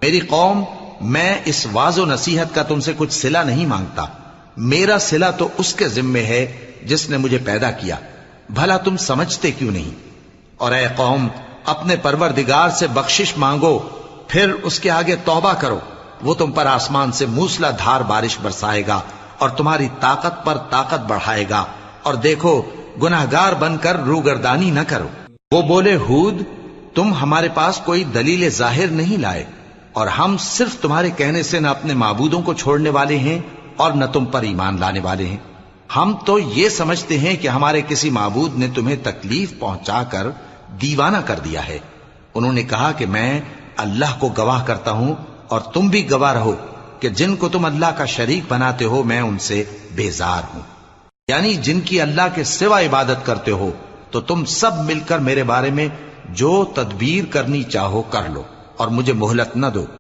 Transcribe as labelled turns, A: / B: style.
A: میری قوم، میں اس واض و نصیحت کا تم سے کچھ صلہ نہیں مانگتا، میرا صلہ تو اس کے ذمے ہے جس نے مجھے پیدا کیا، بھلا تم سمجھتے کیوں نہیں؟ اور اے قوم، اپنے پروردگار سے بخشش مانگو، پھر اس کے آگے توبہ کرو، وہ تم پر آسمان سے موسلا دھار بارش برسائے گا اور تمہاری طاقت پر طاقت بڑھائے گا، اور دیکھو گناہگار بن کر روگردانی نہ کرو۔ وہ بولے، ہود، تم ہمارے پاس کوئی دلیل ظاہر نہیں لائے، اور ہم صرف تمہارے کہنے سے نہ اپنے معبودوں کو چھوڑنے والے ہیں اور نہ تم پر ایمان لانے والے ہیں۔ ہم تو یہ سمجھتے ہیں کہ ہمارے کسی معبود نے تمہیں تکلیف پہنچا کر دیوانہ کر دیا ہے۔ انہوں نے کہا کہ میں اللہ کو گواہ کرتا ہوں اور تم بھی گواہ رہو کہ جن کو تم اللہ کا شریک بناتے ہو میں ان سے بیزار ہوں، یعنی جن کی اللہ کے سوا عبادت کرتے ہو، تو تم سب مل کر میرے بارے میں جو تدبیر کرنی چاہو کر لو اور مجھے مہلت نہ دو۔